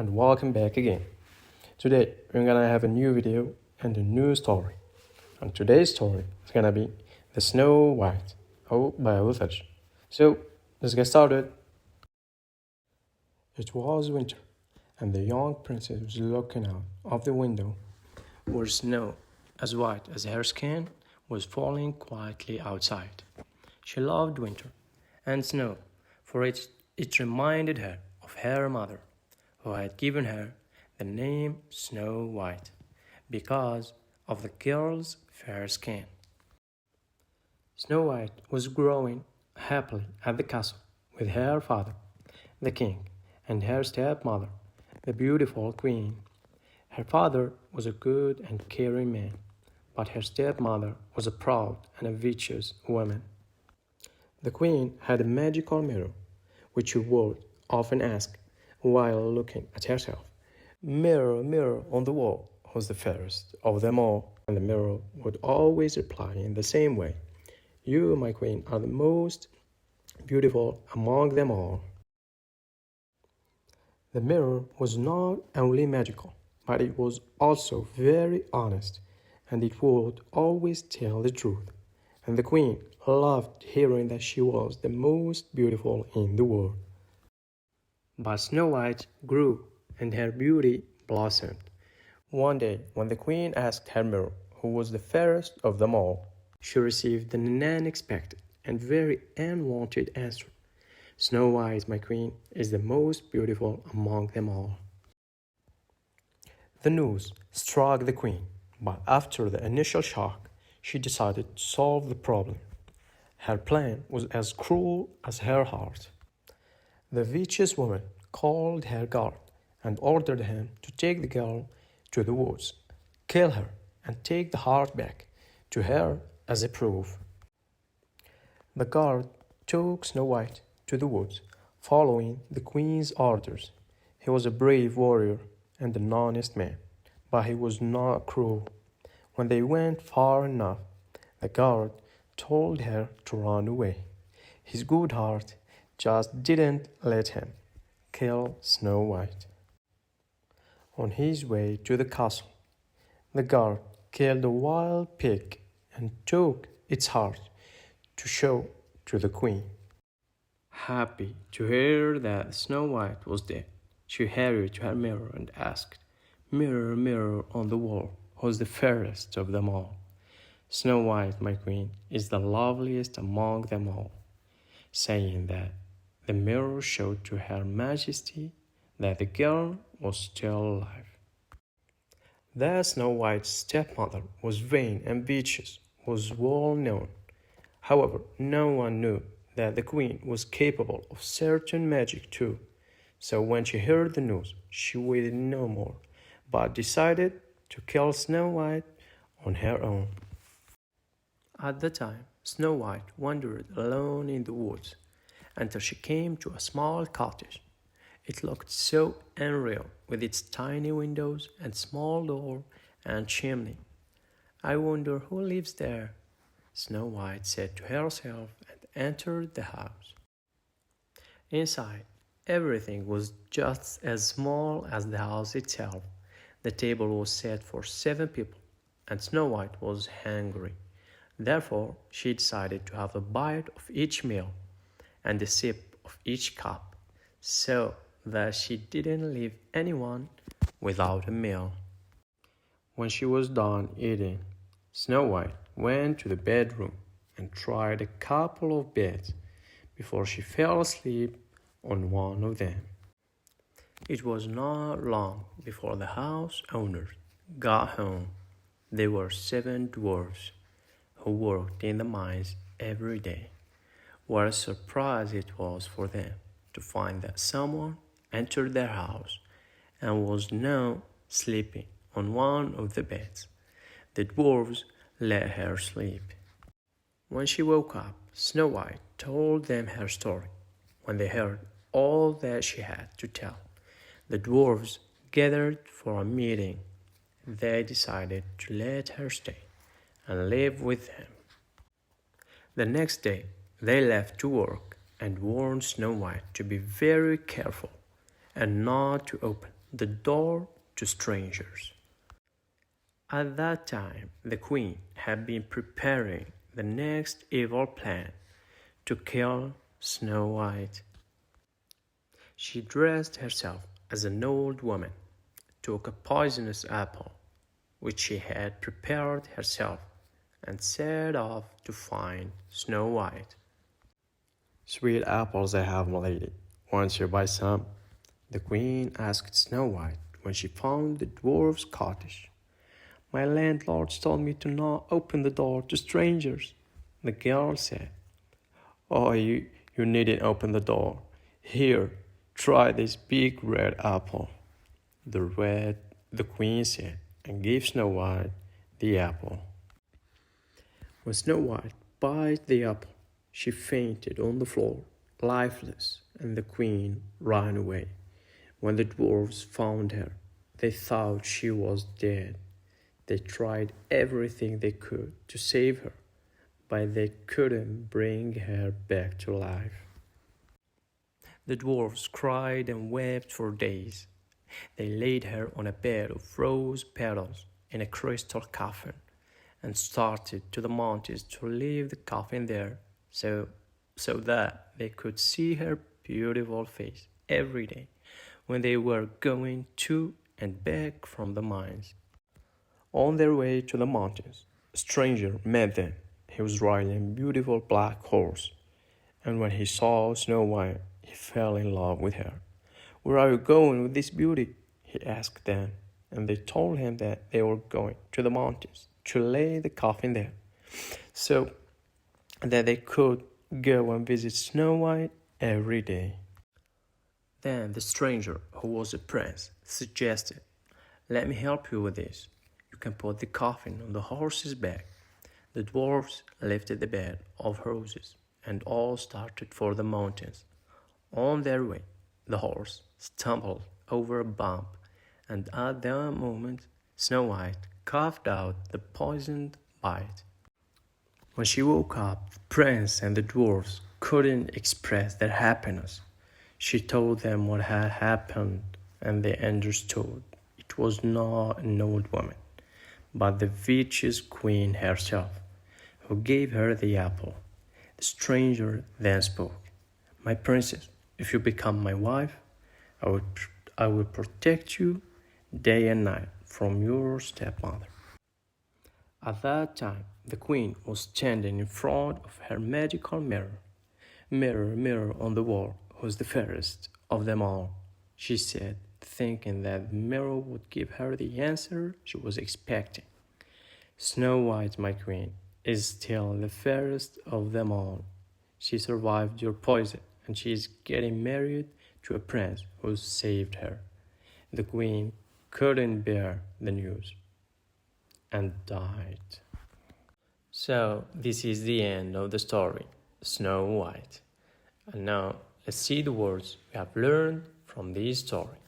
and welcome back again. Today we're gonna have a new video and a new story. And today's story is gonna be The Snow White by الثلج. So let's get started. It was winter, and the young princess was looking out of the window where snow, as white as her skin, was falling quietly outside. She loved winter and snow, for it reminded her of her mother, who had given her the name Snow White because of the girl's fair skin. Snow White was growing happily at the castle with her father, the king, and her stepmother, the beautiful queen. Her father was a good and caring man, but her stepmother was a proud and a virtuous woman. The queen had a magical mirror, which she would often ask while looking at herself. Mirror, mirror on the wall, who's the fairest of them all? And the mirror would always reply in the same way. You, my queen, are the most beautiful among them all. The mirror was not only magical, but it was also very honest, and it would always tell the truth. And the queen loved hearing that she was the most beautiful in the world. But Snow White grew, and her beauty blossomed. One day, when the queen asked her mirror who was the fairest of them all, she received an unexpected and very unwanted answer. Snow White, my queen, is the most beautiful among them all. The news struck the queen, but after the initial shock, she decided to solve the problem. Her plan was as cruel as her heart. The vicious woman called her guard and ordered him to take the girl to the woods, kill her, and take the heart back to her as a proof. The guard took Snow White to the woods, following the queen's orders. He was a brave warrior and an honest man, but he was not cruel. When they went far enough, the guard told her to run away. His good heart just didn't let him kill Snow White. On his way to the castle, the guard killed a wild pig and took its heart to show to the queen. Happy to hear that Snow White was dead, she hurried to her mirror and asked, Mirror, mirror on the wall, who's the fairest of them all? Snow White, my queen, is the loveliest among them all. Saying that, the mirror showed to her majesty that the girl was still alive. That Snow White's stepmother was vain and vicious was well known. However, no one knew that the queen was capable of certain magic too. So when she heard the news, she waited no more, but decided to kill Snow White on her own. At the time, Snow White wandered alone in the woods until she came to a small cottage. It looked so unreal with its tiny windows and small door and chimney. I wonder who lives there, Snow White said to herself and entered the house. Inside, everything was just as small as the house itself. The table was set for 7 people, and Snow White was hungry. Therefore, she decided to have a bite of each meal and a sip of each cup, so that she didn't leave anyone without a meal. When she was done eating, Snow White went to the bedroom and tried a couple of beds before she fell asleep on one of them. It was not long before the house owners got home. There were 7 dwarfs who worked in the mines every day. What a surprise it was for them to find that someone entered their house and was now sleeping on one of the beds. The dwarfs let her sleep. When she woke up, Snow White told them her story. When they heard all that she had to tell, the dwarfs gathered for a meeting. They decided to let her stay and live with them. The next day, they left to work and warned Snow White to be very careful and not to open the door to strangers. At that time, the queen had been preparing the next evil plan to kill Snow White. She dressed herself as an old woman, took a poisonous apple, which she had prepared herself, and set off to find Snow White. "Sweet apples I have, my lady. Won't you buy some?" the queen asked Snow White when she found the dwarf's cottage. "My landlord told me to not open the door to strangers," the girl said. "Oh, you needn't open the door. Here, try this big red apple," the queen said, and gave Snow White the apple. When Snow White bit the apple, she fainted on the floor, lifeless, and the queen ran away. When the dwarfs found her, they thought she was dead. They tried everything they could to save her, but they couldn't bring her back to life. The dwarfs cried and wept for days. They laid her on a bed of rose petals in a crystal coffin and started to the mountains to leave the coffin there so that they could see her beautiful face every day when they were going to and back from the mines. On their way to the mountains, a stranger met them. He was riding a beautiful black horse, and when he saw Snow White, he fell in love with her. "Where are you going with this beauty?" he asked them, and they told him that they were going to the mountains to lay the coffin there, so that they could go and visit Snow White every day. Then the stranger, who was a prince, suggested, "Let me help you with this. You can put the coffin on the horse's back." The dwarfs lifted the bed of roses and all started for the mountains. On their way, the horse stumbled over a bump, and at that moment Snow White coughed out the poisoned bite. When she woke up, the prince and the dwarfs couldn't express their happiness. She told them what had happened, and they understood it was not an old woman, but the witch's queen herself, who gave her the apple. The stranger then spoke. "My princess, if you become my wife, I will protect you day and night from your stepmother." At that time, the queen was standing in front of her magical mirror. "Mirror, mirror on the wall, who's the fairest of them all?" she said, thinking that the mirror would give her the answer she was expecting. "Snow White, my queen, is still the fairest of them all. She survived your poison, and she is getting married to a prince who saved her." The queen couldn't bear the news and died. So this is the end of the story, Snow White. And now let's see the words we have learned from this story.